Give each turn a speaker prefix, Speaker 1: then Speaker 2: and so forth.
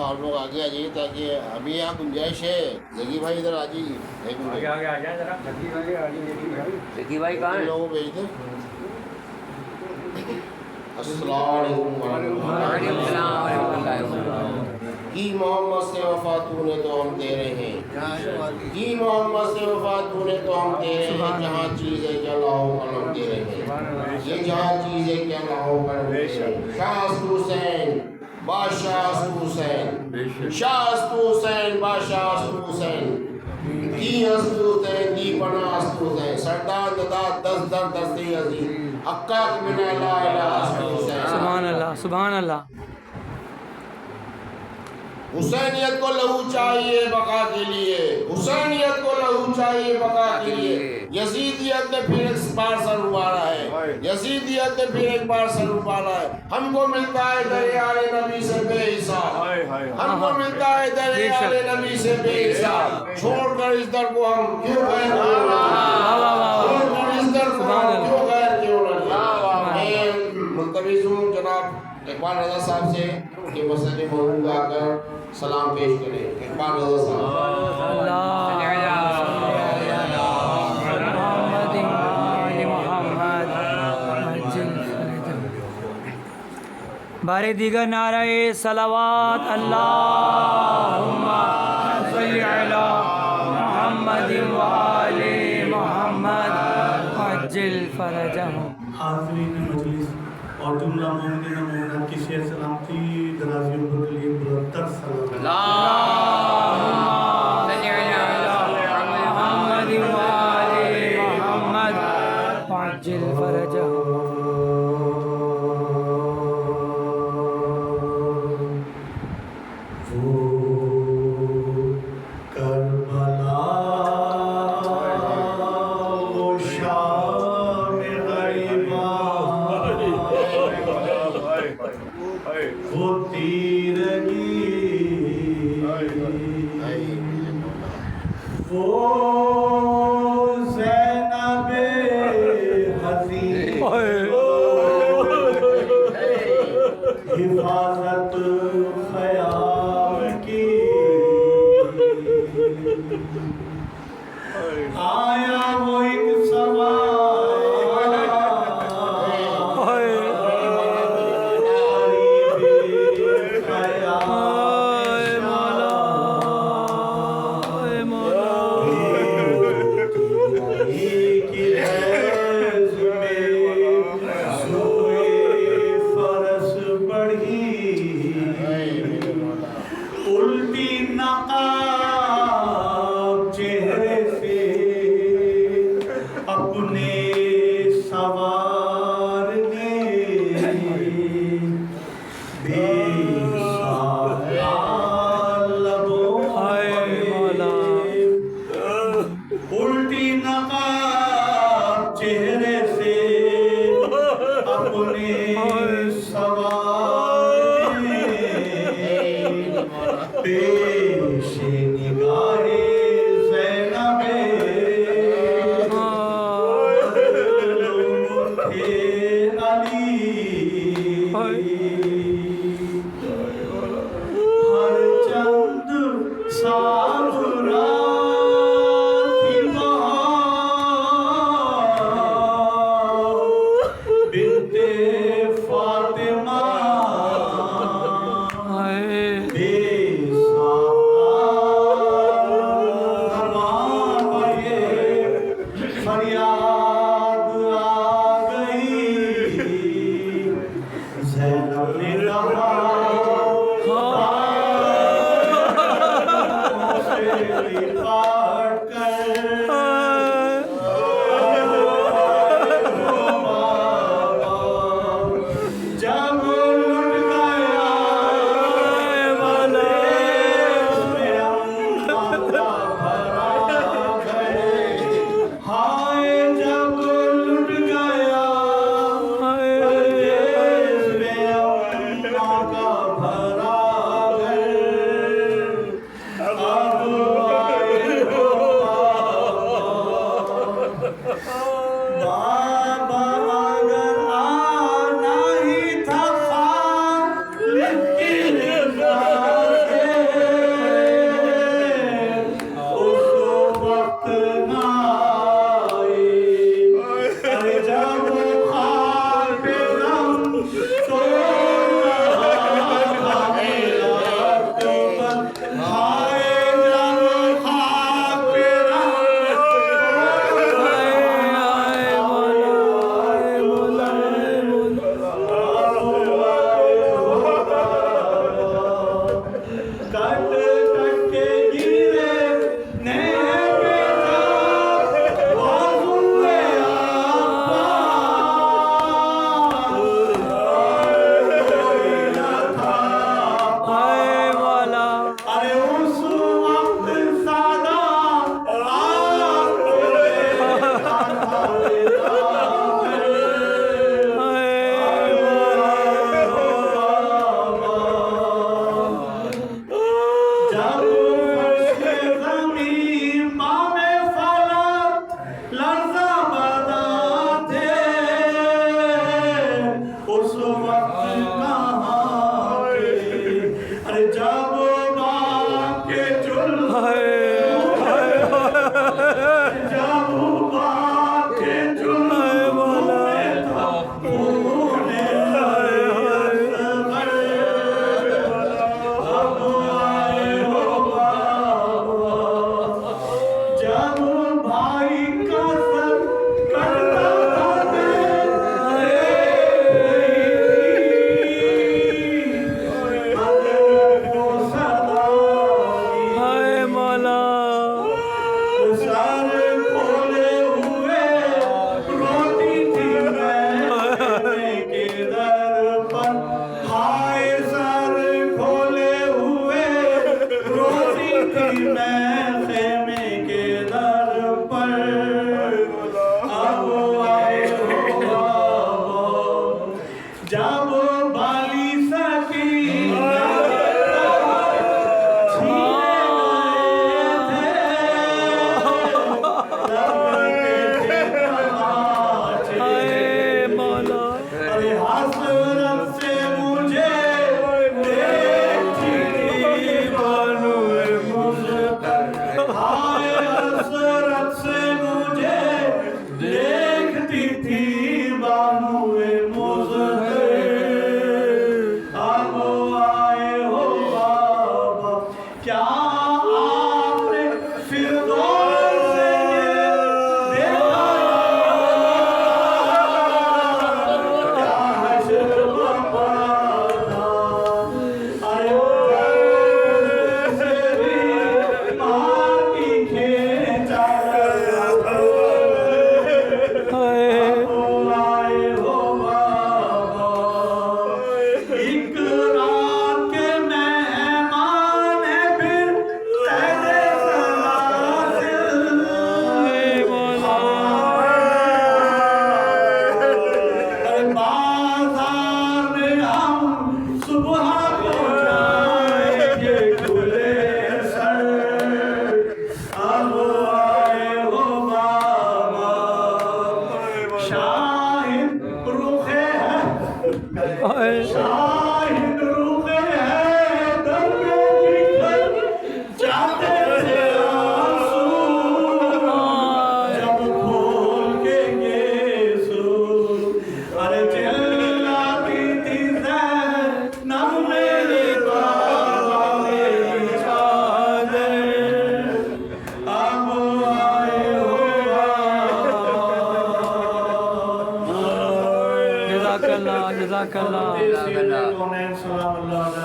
Speaker 1: आप लोग आगे आ जाइए ताकि अभी यहाँ गुंजाइश है। जगी भाई इधर आ जाइए, एक मिनट
Speaker 2: आगे आ जाए जरा।
Speaker 3: जकी भाई कहाँ है?
Speaker 1: लोगों को भेज दे। अस्सलाम वालेकुम। की मोहम्मद से वफा तूने तो हम दे रहे हैं, की मोहम्मद से वफा तूने तो हम दे रहे हैं। जहाँ चीज़ है क्या लाओ कलम दे रहे हैं, ये जहाँ चीज़ है क्या लाओ कलम दे रहे हैं। शाह हुसैन बादशाह हुसैन, शाह हुसैन बादशाह हुसैन, की हुसैन दी पना हुसैन, सरदार ददा दस दर दस्ते अजीम अक्का बिना ला इलाहा हुसैन।
Speaker 4: सुभान अल्लाह, सुभान अल्लाह।
Speaker 1: हुसैनियत को लहू चाहिए बका के लिए, हुसैनियत को लहू चाहिए बका के लिए। यजीदियत ने फिर एक बार सर उबारा है, यजीदियत ने फिर एक बार सर उबारा है। हमको मिलता है दरियाए नबी से बेहिसाब, हमको मिलता है दरियाए नबी से बेहिसाब। छोड़कर इस दर को हम क्यों गैर छोड़कर इस दर को हम क्यों गैर क्यों लगे। मुल्तविज़ हूँ जनाब इकबाल रज़ा साहब से कि मसले मौजूद आकर सलाम पेश करें। इकबाल रज़ा साहब।
Speaker 4: बारे दीगर नारे सलावात अल्लाहुम्मा सल्ली अला मुहम्मदिन व आले मुहम्मद अज्जिल फरजहु।
Speaker 5: हाज़रीन मजलिस और जुमला मोमिनीन मोमिनात की शेर सलामती दराज़ी उम्र के लिए मुरत्तब सलाम। हिफाजत ख्याल की आया वो एक
Speaker 4: जज़ाकल्लाह जज़ाकल्लाह
Speaker 5: सलाम अल्लाह